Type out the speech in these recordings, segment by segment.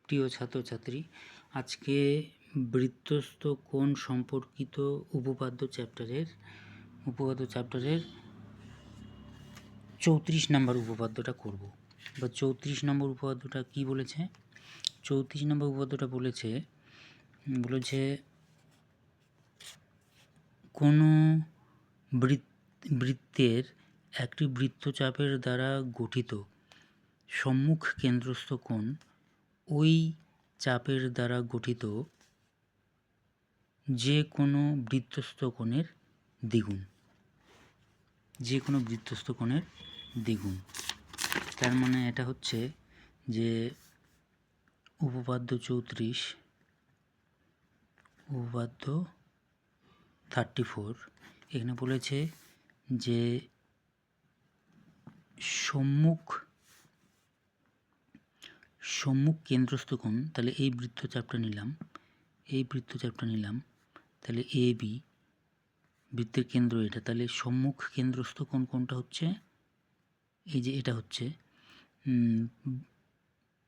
প্রিয় ছাত্রছাত্রী, আজকে বৃত্তস্থ কোণ সম্পর্কিত উপপাদ্য চ্যাপ্টারের 34 নম্বর উপপাদ্যটা করব। বা 34 নম্বর উপপাদ্যটা কি বলেছে? 34 নম্বর উপপাদ্যটা বলেছে কোনো বৃত্তের একটি বৃত্তচাপের দ্বারা গঠিত সম্মুখ কেন্দ্রস্থ কোণ ওই চাপের দ্বারা গঠিত যে কোনো বৃত্তস্থ কোণের দ্বিগুণ। তার মানে এটা হচ্ছে যে উপপাদ্য 34 উপপাদ্য 34 এখানে বলেছে যে সম্মুখ কেন্দ্রস্থ কোণ, তাহলে এই বৃত্তচাপটা নিলাম, তাহলে এ বি বৃত্তের কেন্দ্র এটা, তাহলে সম্মুখ কেন্দ্রস্থ কোণ কোনটা হচ্ছে? এই যে এটা হচ্ছে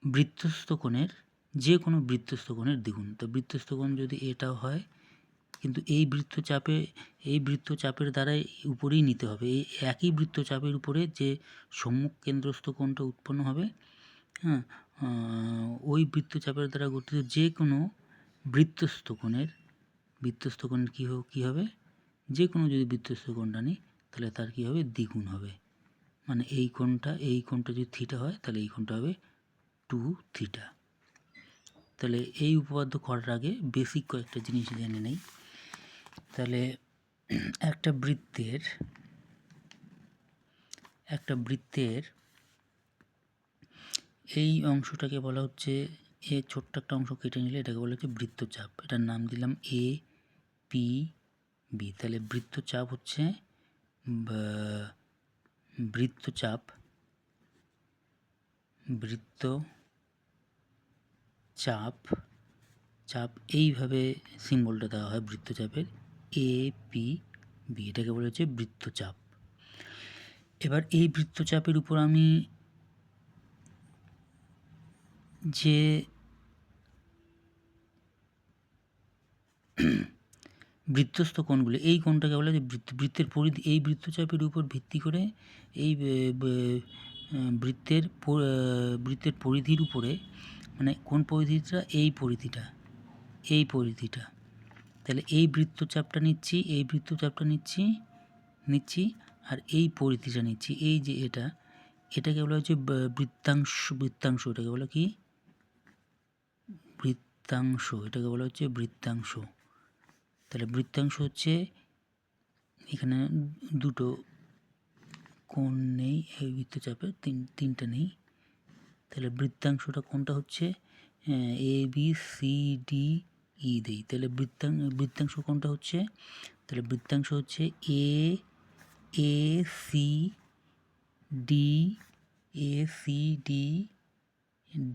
বৃত্তস্থ কোণের যে কোনো বৃত্তস্থ কোণের দ্বিগুণ। তো বৃত্তস্থ কোণ যদি এটাও হয়, কিন্তু এই বৃত্তচাপের দ্বারাই উপরেই নিতে হবে। এই একই বৃত্তচাপের উপরে যে সম্মুখ কেন্দ্রস্থ কোণটা উৎপন্ন হবে, হ্যাঁ, ওই বৃত্তচাপের দ্বারা গঠিত যে কোনো বৃত্তস্থ কোণের কী হবে? যে কোনো যদি বৃত্তস্থ কোণটা নিই তাহলে তার কী হবে? দ্বিগুণ হবে। মানে এই কোণটা যদি থিটা হয় তাহলে এই কোণটা হবে 2 থিটা। তাহলে এই উপপাদ্য করার আগে বেসিক কয়েকটা জিনিস জেনে নেই। তাহলে একটা বৃত্তের এই অংশটাকে বলা হচ্ছে, ছোট্ট একটা অংশ কেটে নিলে এটাকে বলা হচ্ছে বৃত্তচাপ। এটার নাম দিলাম এ পি বি। তাহলে বৃত্তচাপ হচ্ছে চাপ এইভাবে সিম্বলটা দেওয়া হয় বৃত্তচাপের, এ পি বি, এটাকে বলা হচ্ছে বৃত্তচাপ। এবার এই বৃত্তচাপের উপর আমি যে বৃত্তস্থ কোণগুলি, এই কোণটাকে বলা হয় বৃত্তের পরিধি। এই বৃত্তচাপের উপর ভিত্তি করে এই বৃত্তের পরিধির উপরে, মানে কোন পরিধিটা? এই পরিধিটা। তাহলে এই বৃত্তচাপটা নিচ্ছি আর এই পরিধিটা নিচ্ছি। এই যে এটাকে বলা হচ্ছে বৃত্তাংশ। এটাকে বলা কি? এটাকে বলা হচ্ছে বৃত্তাংশ। তাহলে বৃত্তাংশ হচ্ছে, এখানে দুটো কোণ নেই, এই বৃত্তচাপের তিনটা নেই। তাহলে বৃত্তাংশটা কোনটা হচ্ছে? A B C D E দেই। তাহলে বৃত্তাংশ কোনটা হচ্ছে? তাহলে বৃত্তাংশ হচ্ছে A C D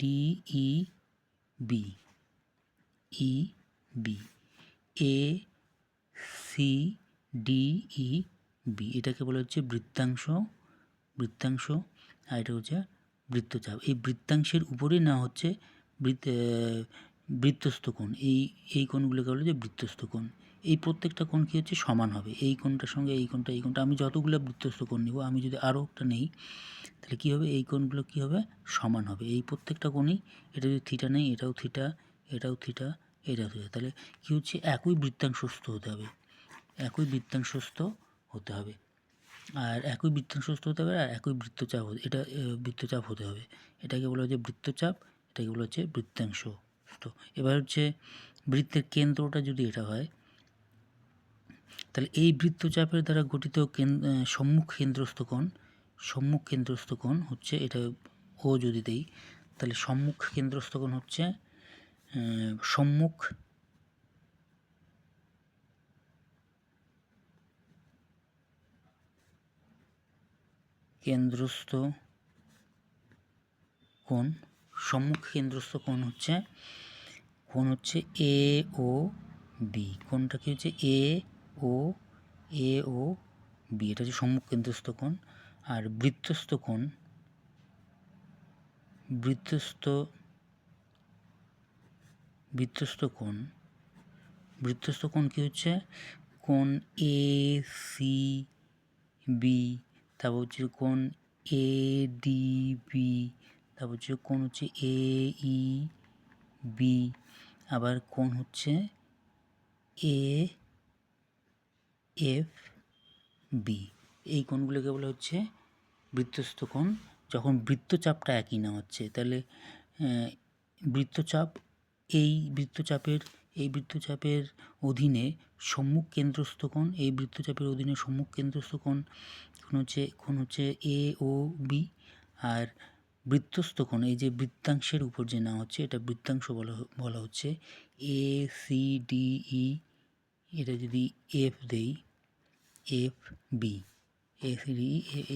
D E B A C D E B, এটাকে বলা হচ্ছে বৃত্তাংশ। আর এটা হচ্ছে বৃত্তচাপ। এই বৃত্তাংশের উপরেই না হচ্ছে বৃত্তস্থ কোণ। এই কোণগুলোকে বলা হচ্ছে বৃত্তস্থ কোণ। এই প্রত্যেকটা কোণ কী হচ্ছে? সমান হবে। এই কোণটার সঙ্গে এই কোণটা আমি যতগুলো বৃত্তস্থ কোণ নিব, আমি যদি আরও একটা নেই তাহলে কী হবে? এই কোণগুলো কী হবে? সমান হবে। এই প্রত্যেকটা কোণই, এটা যদি থিটা নেই, এটাও থিটা, এটাও থিটা, এটাও থিটা। তাহলে কী হচ্ছে? একই বৃত্তাংশস্থ হতে হবে। আর একই বৃত্তাংশস্থ হতে হবে আর একই বৃত্তচাপ হতে হবে। এটাকে বলা হচ্ছে বৃত্তচাপ, এটাকে বলা হচ্ছে বৃত্তাংশ। তো এবার হচ্ছে বৃত্তের কেন্দ্রটা যদি এটা হয়, তাহলে এই বৃত্তচাপের দ্বারা গঠিত সম্মুখ কেন্দ্রস্থ কোণ হচ্ছে, এটা ও যদি দেই তাহলে সম্মুখ কেন্দ্রস্থ কোণ হচ্ছে সম্মুখ কেন্দ্রস্থ কোণ হচ্ছে এ ও বি। কোণটা কি হচ্ছে? এ ও বি, এটা হচ্ছে সম্মুখ কেন্দ্রস্থ কোণ। আর বৃত্তস্থ বৃত্তস্থ কোণ কী হচ্ছে কোণ এ সি বি, তারপর হচ্ছে কোণ এ ডি বি, তারপর হচ্ছে কোণ হচ্ছে এ ই বি, আবার কোণ হচ্ছে এ এফ বি। এই কোণগুলোকে বলা হচ্ছে বৃত্তস্থ কোণ যখন বৃত্তচাপটা একই না হচ্ছে। তাহলে বৃত্তচাপ এই বৃত্তচাপের অধীনে সম্মুখ কেন্দ্রস্থ কোণ, এই বৃত্তচাপের অধীনে সম্মুখ কেন্দ্রস্থ কোণ হচ্ছে এ ও বি। আর বৃত্তস্থ কোণ এই যে বৃত্তাংশের উপর যে না হচ্ছে এটা বৃত্তাংশ বলা হচ্ছে এ সি ডি ই। এটা যদি এফ দেই F B, A C D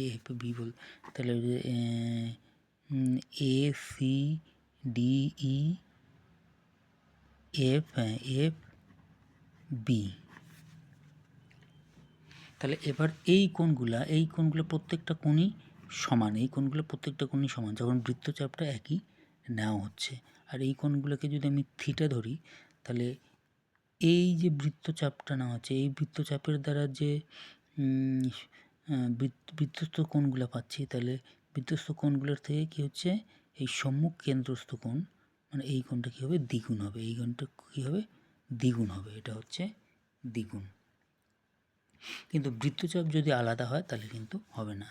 F B বল, তাহলে A C D E F B. তাহলে এবার এই কোণগুলো প্রত্যেকটা কোণই সমান, যখন বৃত্তচাপটা একই নেওয়া হচ্ছে। আর এই কোণগুলোকে যদি আমি থিটা ধরি তাহলে এই যে বৃত্তচাপটা নেওয়া হচ্ছে এই বৃত্তচাপের দ্বারা যে বৃত্তস্থ কোণগুলো পাচ্ছি, তাহলে বৃত্তস্থ কোণগুলোর থেকে কী হচ্ছে এই সম্মুখ কেন্দ্রস্থ কোণ মানে এই কোণটা কী হবে দ্বিগুণ হবে, এই কোণটা কী হবে দ্বিগুণ হবে, এটা হচ্ছে দ্বিগুণ। কিন্তু বৃত্তচাপ যদি আলাদা হয় তাহলে কিন্তু হবে না,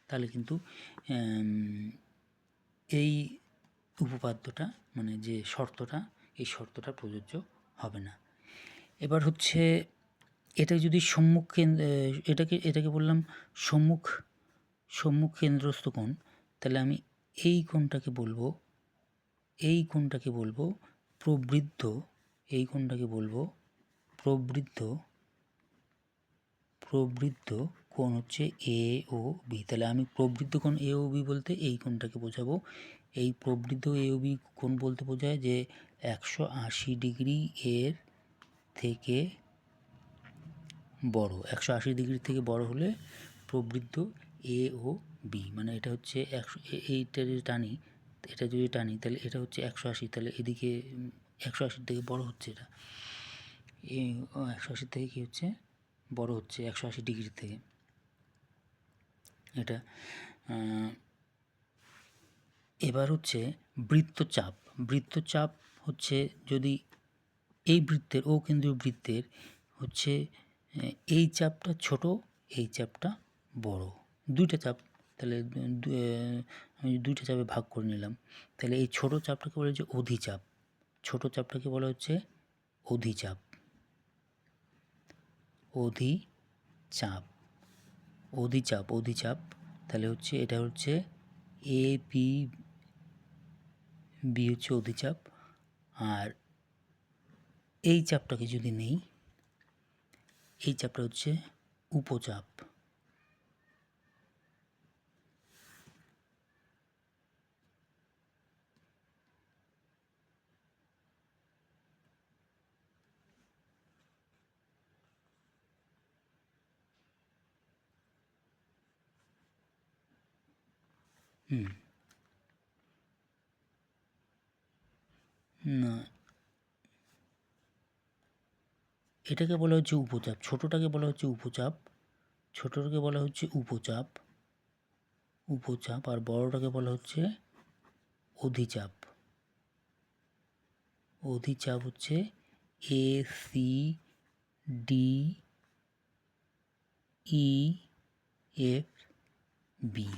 তাহলে কিন্তু এই উপপাদ্যটা মানে যে শর্তটা এই শর্তটা প্রযোজ্য হবে না। এবার হচ্ছে এটা যদি এটাকে বললাম সম্মুখ কেন্দ্রস্থ কোণ, তাহলে আমি এই কোণটাকে বলবো প্রবৃদ্ধ, এই কোণটাকে বলবো প্রবৃদ্ধ কোণ হচ্ছে এ ও বি। তাহলে আমি প্রবৃদ্ধ কোণ এ ও বি বলতে এই কোণটাকে বোঝাবো। এই প্রবৃদ্ধ এ ও বি কোণ বলতে বোঝায় যে 180 ডিগ্রি এর থেকে বড়, 180 ডিগ্রি থেকে বড় হলে প্রবৃদ্ধ এ ও বি। মানে এটা হচ্ছে এইটা যদি টানি তাহলে এটা হচ্ছে 180, তাহলে এদিকে 180 থেকে বড় হচ্ছে, এটা 180 থেকে কী হচ্ছে বড় হচ্ছে 180 ডিগ্রি থেকে এটা। এবার হচ্ছে বৃত্তচাপ হচ্ছে যদি এই বৃত্তের ও কেন্দ্রীয় বৃত্তের হচ্ছে এই চাপটা ছোট এই চাপটা বড়, দুইটা চাপ, তাহলে আমি দুইটা চাপে ভাগ করে নিলাম। তাহলে এই ছোট চাপটাকে বলা হচ্ছে অধিচাপ, অধিচাপ। তাহলে হচ্ছে এটা হচ্ছে এ পি বি হচ্ছে অধিচাপ। আর এই চাপটাকে যদি নেই, এই চাপটা হচ্ছে উপচাপ। না, এটাকে বলা হচ্ছে উপচাপ, ছোটটাকে বলা হচ্ছে উপচাপ, আর বড়টাকে বলা হচ্ছে অধিচাপ। হচ্ছে A C D E F B.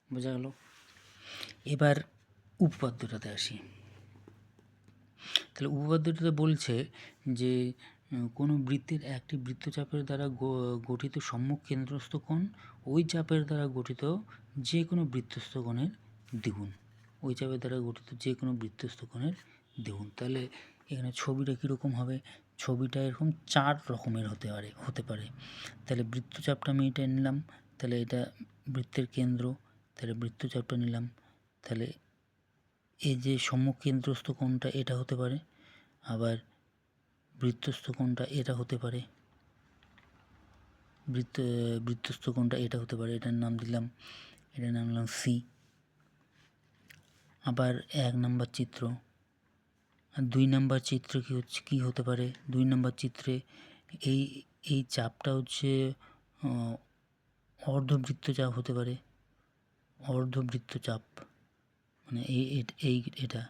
বোঝা গেল? এবার উপপাদ্যটাতে আসি। তাহলে উপপাদ্যটাতে বলছে যে কোনো বৃত্তের একটি বৃত্তচাপের দ্বারা গঠিত সম্মুখ কেন্দ্রস্থ কোণ ওই চাপের দ্বারা গঠিত যে কোনো বৃত্তস্থ কোণের দ্বিগুণ, তাহলে এখানে ছবিটা কীরকম হবে, ছবিটা এরকম 4 রকমের হতে পারে। তাহলে বৃত্তচাপটা আমি এটা নিলাম, তাহলে এটা বৃত্তের কেন্দ্র, তাহলে বৃত্তচাপটা নিলাম, তাহলে এই যে সম্মুখ কেন্দ্রস্থ কোণটা এটা হতে পারে, আবার বৃত্তস্থ কোণটা এটা হতে পারে, বৃত্তস্থ কোণটা এটা হতে পারে, এটার নাম দিলাম সি। আবার 1 নম্বর চিত্র, আর 2 নাম্বার চিত্র কী হতে পারে? 2 নাম্বার চিত্রে এই এই চাপটা হচ্ছে অর্ধবৃত্তচাপ হতে পারে, অর্ধবৃত্তচাপ, মানে এটা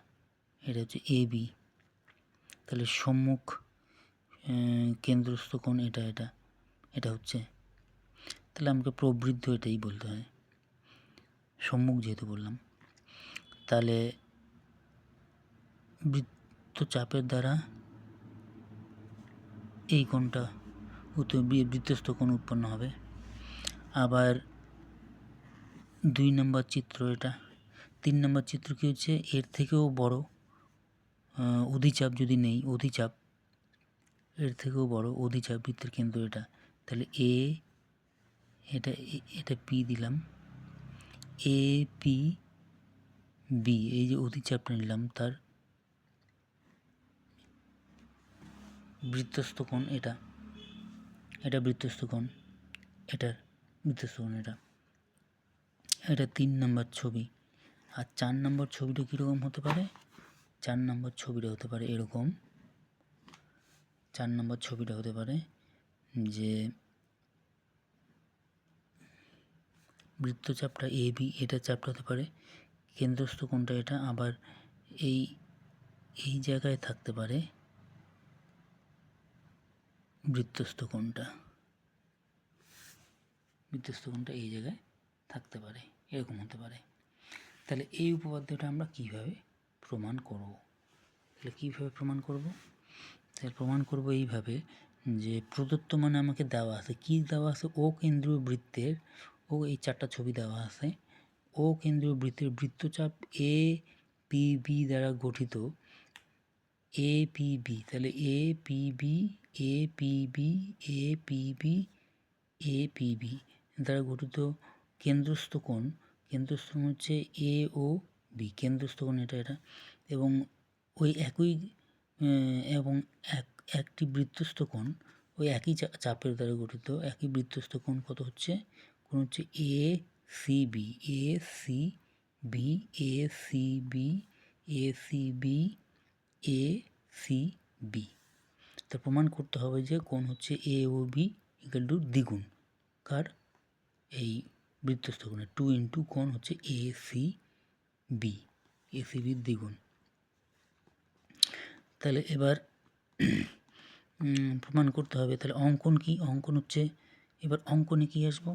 হচ্ছে AB। তাহলে সম্মুখ কেন্দ্রস্থ কোণ এটা হচ্ছে, তাহলে আমাকে প্রবৃদ্ধ এটাই বলতে হয়, সম্মুখ যেহেতু বললাম। তাহলে বৃত্তচাপের দ্বারা এই কোণটা বৃত্তস্থ কোণ উৎপন্ন হবে। আবার 2 নম্বর চিত্র এটা। 3 নম্বর চিত্র কী হচ্ছে, এর থেকেও বড় অধিচাপ যদি নেই, অধিচাপ এর থেকেও বড় অধিচাপ, বৃত্তের কেন্দ্র এটা, তাহলে এটা P দিলাম, APB, এই যে অধিচাপটা নিলাম তার বৃত্তস্থ কোণ এটা বৃত্তস্থ কোণ, এটার বৃত্তস্থ কোণ এটা 3 নম্বর ছবি। আর 4 নম্বর ছবিটা কীরকম হতে পারে? 4 নম্বর ছবিটা হতে পারে এরকম। 4 নম্বর ছবিটা হতে পারে যে বৃত্তচাপটা AB, এটা চাপটা হতে পারে, কেন্দ্রস্থ কোণটা এটা, আবার এই জায়গায় থাকতে পারে বৃত্তস্থ কোণটা এই জায়গায় থাকতে পারে, এরকম হতে পারে। তাহলে এই উপপাদ্যটা আমরা কিভাবে প্রমাণ করব? তাহলে প্রমাণ করব এইভাবে যে প্রদত্ত মানে আমাকে দেওয়া আছে, কি দেওয়া আছে, ও কেন্দ্রীয় বৃত্তের, এই 4টা ছবি দেওয়া আছে, ও কেন্দ্রীয় বৃত্তের বৃত্তচাপ APB দ্বারা গঠিত, APB, তাহলে APB দ্বারা গঠিত কেন্দ্রস্থ কোণ হচ্ছে AOB, কেন্দ্রস্থ কোণ এটা, এবং ওই একই এবং একটি বৃত্তস্থ কোণ ওই একই চাপের দ্বারা গঠিত একই বৃত্তস্থ কোণ কত হচ্ছে? কোণ হচ্ছে ACB। তা প্রমাণ করতে হবে যে কোণ হচ্ছে AOB ইকুয়াল টু দ্বিগুণ কার? এই বৃত্তস্থ কোণের 2 ইন্টু কোণ হচ্ছে ACB দ্বিগুণ। তাহলে এবার প্রমাণ করতে হবে। তাহলে অঙ্কন কি? অঙ্কন হচ্ছে, এবার অঙ্কনে কি আসবো?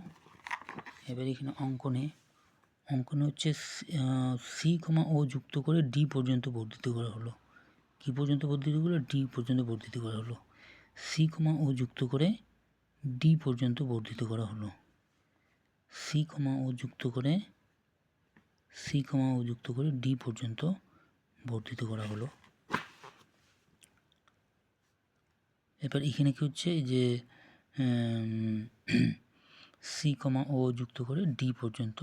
এবার এখানে অঙ্কনে হচ্ছে C, O যুক্ত করে D পর্যন্ত বর্ধিত করা হলো। কি পর্যন্ত বর্ধিত করলো? D পর্যন্ত বর্ধিত করা হলো। C, O যুক্ত করে D পর্যন্ত বর্ধিত করা হলো। C, O যুক্ত করে D পর্যন্ত বর্ধিত করা হলো। এবার এখানে কি হচ্ছে যে C, O যুক্ত করে D পর্যন্ত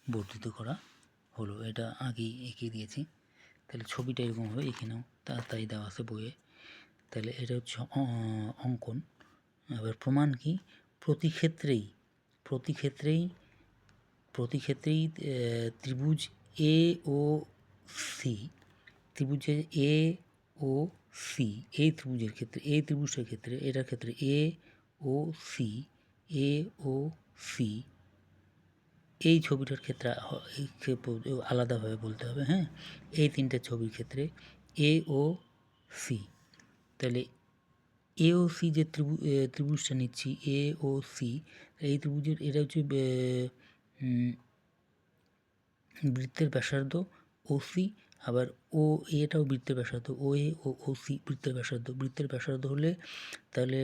বর্ধিত করা হলো, এটা আগেই এঁকে দিয়েছি। তাহলে ছবিটা এরকম হবে, এখানেও তাই দেওয়া আছে বইয়ে। তাহলে এটা হচ্ছে অঙ্কন। এবার প্রমাণ কি? প্রতি ক্ষেত্রেই ত্রিভুজ AOC, ত্রিভুজের AOC, এই ত্রিভুজটার ক্ষেত্রে এটার ক্ষেত্রে AOC এই ছবিটার ক্ষেত্রে আলাদাভাবে বলতে হবে, হ্যাঁ, এই 3টে ছবির ক্ষেত্রে AOC, তাহলে AOC যে ত্রিভুজটা নিচ্ছি AOC, এই ত্রিভুজের এটা হচ্ছে বৃত্তের ব্যাসার্ধ OC, আবার এটাও বৃত্তের ব্যাসার্ধ, OA ও OC বৃত্তের ব্যাসার্ধ হলে তাহলে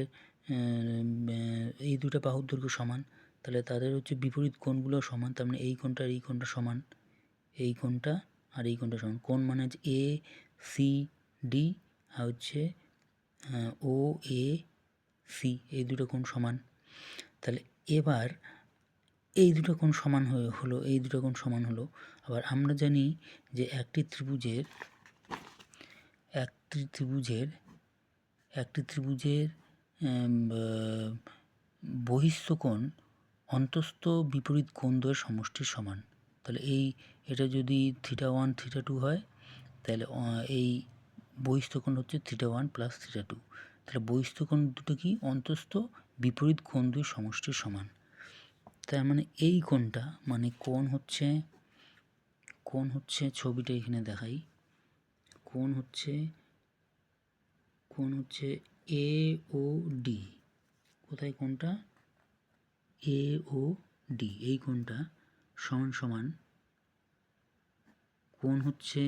এই দুটো বাহুর দৈর্ঘ্য সমান, তাহলে তাদের হচ্ছে বিপরীত কোণগুলো সমান, তার মানে এই কোণটা আর এই কোণটা সমান, এই কোণটা আর এই কোণটা সমান। কোণ মানে হচ্ছে ACD আর হচ্ছে OAC, এই দুটো কোণ সমান। তাহলে এবার এই দুটো কোণ সমান হলো। আবার আমরা জানি যে একটি ত্রিভুজের বহিঃস্থ কোণ অন্তঃস্থ বিপরীত কোণ দ্বয়ের সমষ্টির সমান। তাহলে এটা যদি θ1 θ2 হয়, তাহলে এই বহিস্থ কোণ হচ্ছে θ1 প্লাস θ2। তাহলে বহিস্থ কোণ দুটো কি অন্তস্থ বিপরীত কোণ দুই সমষ্টির সমান। তার মানে এই কোণটা মানে কোণ হচ্ছে ছবিটা এখানে দেখাই, কোণ হচ্ছে এ ও ডি। কোথায় কোণটা? এ ও ডি। এই কোণটা সমান সমান কোণ হচ্ছে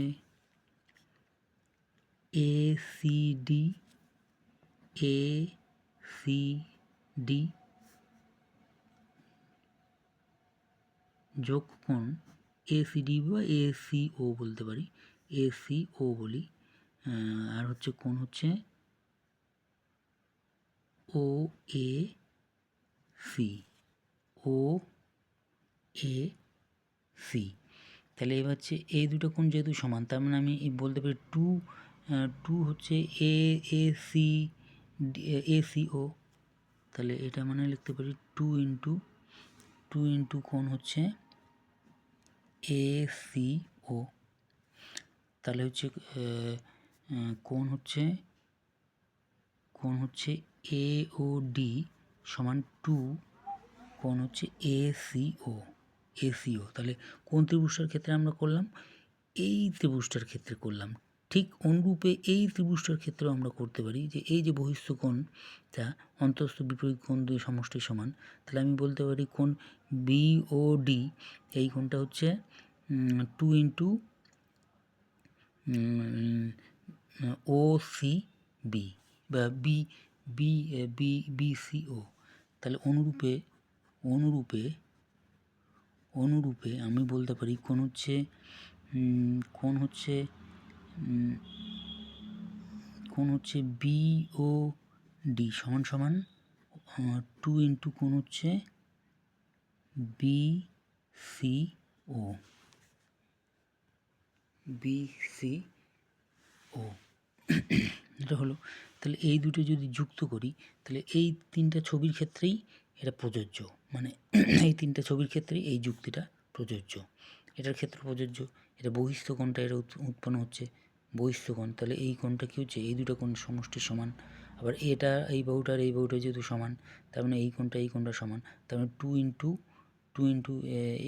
এ সি ডি যোগ কোণ এসিডি বা এসিও বলতে পারি, এসিও বলি। আর হচ্ছে কোণ হচ্ছে ও A C, O A C. তাহলে এবার হচ্ছে এই দুটো কোণ যেহেতু সমান, তার মানে আমি বলতে পারি টু হচ্ছে এসিও। তাহলে এটা মানে লিখতে পারি টু ইন্টু কোণ হচ্ছে এসিও। তাহলে হচ্ছে কোণ হচ্ছে এ ও ডি সমান 2 কোণ হচ্ছে এসিও। তাহলে কোন ত্রিভুজটার ক্ষেত্রে আমরা করলাম? এই ত্রিভুজটার ক্ষেত্রে করলাম। ঠিক অনুরূপে এই ত্রিভুজটার ক্ষেত্রেও আমরা করতে পারি যে এই যে বহিস্থ কোণটা অন্তস্থ বিপরীত কোণ দুই সমষ্টির সমান। তাহলে আমি বলতে পারি কোণ বিওডি এই কোণটা হচ্ছে 2 ইন্টু ও সি বি বা বিসিও। তাহলে অনুরূপে আমি বলতে পারি কোণ হচ্ছে বিও ডি সমান সমান 2 ইন্টু কোণ হচ্ছে বিসিও। এটা হলো। তাহলে এই দুটো যদি যুক্ত করি তাহলে এই তিনটা ছবির ক্ষেত্রেই এটা প্রযোজ্য, মানে এই তিনটা ছবির ক্ষেত্রেই এই যুক্তিটা প্রযোজ্য। এটার ক্ষেত্রে প্রযোজ্য, এটা বহিস্থ কোণটা এটা উৎপন্ন হচ্ছে বহিস্থ কোণ। তাহলে এই কোণটা কী হচ্ছে? এই দুটো কোণ সমষ্টির সমান। আবার এটা এই বাহুটার এই বাহুটা যেহেতু সমান, তার মানে এই কোণটা সমান। তার মানে টু ইন্টু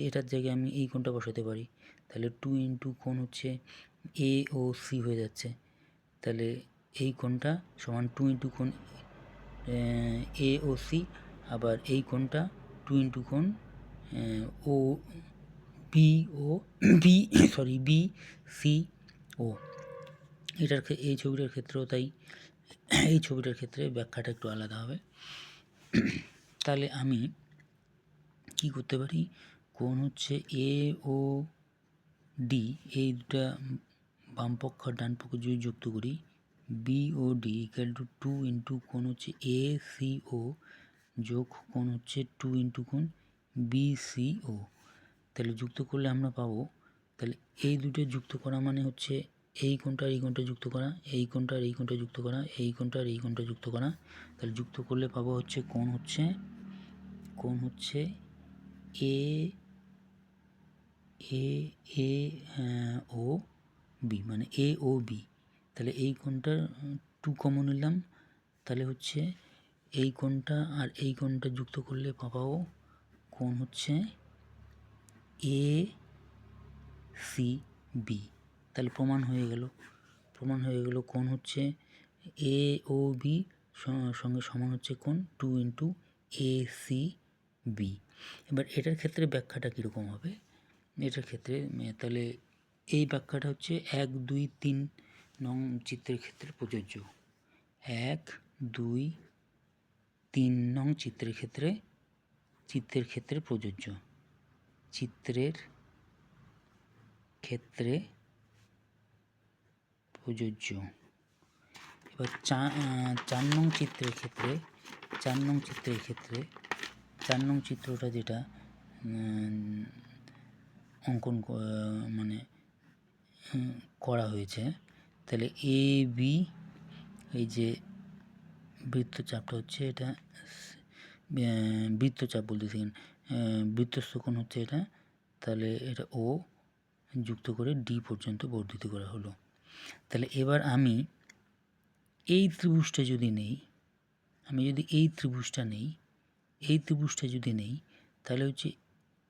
এটার জায়গায় আমি এই কোণটা বসাতে পারি। তাহলে 2 ইন্টু কোণ হচ্ছে এ ও সি হয়ে যাচ্ছে। তাহলে এই কোণটা সমান 2 ইন্টু কোণ এ ও সি। আবার এই কোণটা 2 ইন্টু কোণ ও বি সি ও। এই ছবিটার ক্ষেত্রেও তাই। এই ছবিটার ক্ষেত্রে ব্যাখ্যাটা একটু আলাদা হবে। তাহলে আমি কি করতে পারি? কোণ হচ্ছে এ ও ডি এই দুটা বামপক্ষ আর ডান পক্ষ যদি যুক্ত করি, বিওডি ইকুয়াল টু 2 ইন্টু কোণ হচ্ছে এ সি ও যোগ কোণ হচ্ছে 2 ইন্টু কোণ বিসিও। তাহলে যুক্ত করলে আমরা পাবো, তাহলে এই দুটো যুক্ত করা মানে হচ্ছে এই কোণটা আর এই কোণটা যুক্ত করা, এই কোণটা আর এই কোণটা যুক্ত করা, এই কোণটা আর এই কোণটা যুক্ত করা। তাহলে যুক্ত করলে পাবো হচ্ছে কোণ হচ্ছে এ ও বি, মানে এ ও বি। তাহলে এই কোণটা 2 কমন নিলাম, তাহলে হচ্ছে এই কোণটা আর এই কোণটা যুক্ত করলে পাবো কোণ হচ্ছে এ সি বি। তাহলে প্রমাণ হয়ে গেল কোণ হচ্ছে এ ও বি সঙ্গে সমান হচ্ছে কোণ 2 ইন্টু এ সি বি। এবার এটার ক্ষেত্রে ব্যাখ্যাটা কীরকম হবে? এটার ক্ষেত্রে তাহলে এই ব্যাখ্যাটা হচ্ছে 1, 2, 3 নং চিত্রের ক্ষেত্রে প্রযোজ্য। 1, 2, 3 নং চিত্রের ক্ষেত্রে প্রযোজ্য। চিত্রের ক্ষেত্রে প্রযোজ্য। এবার 4 নং চিত্রের ক্ষেত্রে 4 নং চিত্রটা যেটা অঙ্কন মানে করা হয়েছে, তাহলে এ বি এই যে বৃত্তচাপটা হচ্ছে এটা বৃত্তচাপ বলতেছি, বৃত্তস্থ কোণ হচ্ছে এটা। তাহলে এটা ও যুক্ত করে ডি পর্যন্ত বর্ধিত করা হলো। তাহলে এবার আমি এই ত্রিভুজটা যদি নেই, আমি যদি এই ত্রিভুজটা নেই, এই ত্রিভুজটা যদি নেই, তাহলে হচ্ছে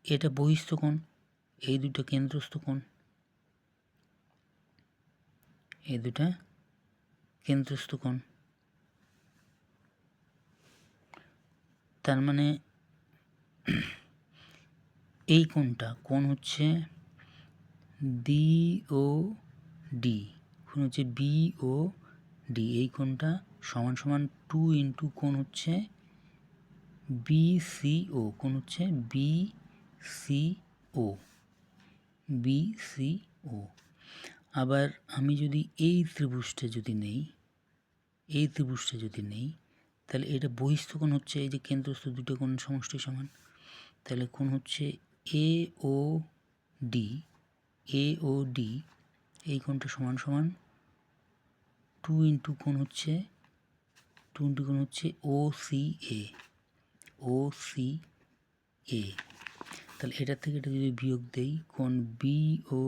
এটা বহিস্থ কোণ, এই দুটো কেন্দ্রস্থ কোণ, এই দুটা কেন্দ্রস্থ কোণ। তার মানে এই কোণ হচ্ছে ডি ও ডি, কোণ হচ্ছে বি ও ডি, এই কোণটা সমান সমান 2 ইন্টু কোণ হচ্ছে বিসিও, কোণ হচ্ছে বিসিও, বিসিও। আবার আমি যদি এই ত্রিভুজটা যদি নেই, এই ত্রিভুজটা যদি নেই, তাহলে এটা বহিস্থ কোণ হচ্ছে এই যে কেন্দ্রস্থ দুটো কোণ সমষ্টি সমান, তাহলে কোণ হচ্ছে এ ও ডি, এ ও ডি, এই কোণটা সমান সমান 2 ইন্টু কোণ হচ্ছে ও সি এ, ও সি এ। তাহলে এটার থেকে এটা যদি বিয়োগ দেই, কোণ বি ও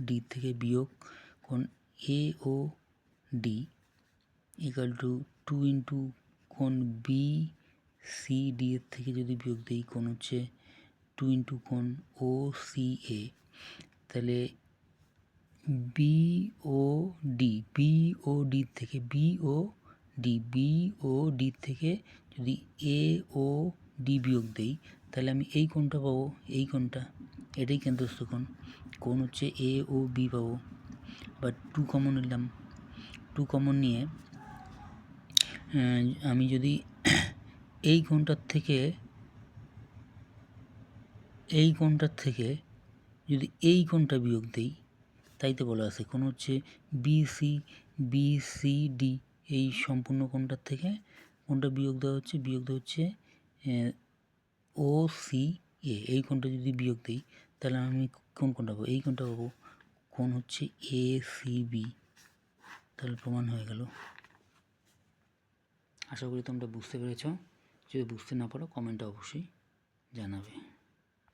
ডি থেকে বিয়োগ কোণ এ ও ডি ইকুয়াল টু 2 ইন্টু কোণ বি সি ডি এর থেকে যদি বিয়োগ দেই, কোণ হচ্ছে 2 ইন্টু কোণ ও সি এ, তাহলে বি ও ডি থেকে বি ও ডি থেকে যদি এ ও ডি বিয়োগ দেই, তাহলে আমি এই কোণটা পাবো, এই কোণটা, এটাই কেন্দ্রস্থ কোণ হচ্ছে এ ও বি পাবো। বা 2 কমন নিলাম, 2 কমন নিয়ে আমি যদি এই কোণটার থেকে যদি এই কোণটা বিয়োগ দেই, তাই তো বলা আছে কোণ হচ্ছে বিসিডি, এই সম্পূর্ণ কোণটার থেকে কোণটা বিয়োগ দেওয়া হচ্ছে ও সি এ, এই কোণটা যদি বিয়োগ দিই, তাহলে আমি কোণটা পাবো, এই কোণটা পাবো, কোণ হচ্ছে এ সি বি। তাহলে প্রমাণ হয়ে গেল। আশা করি তোমরা বুঝতে পেরেছ। যদি বুঝতে না পারো কমেন্টে অবশ্যই জানাবে।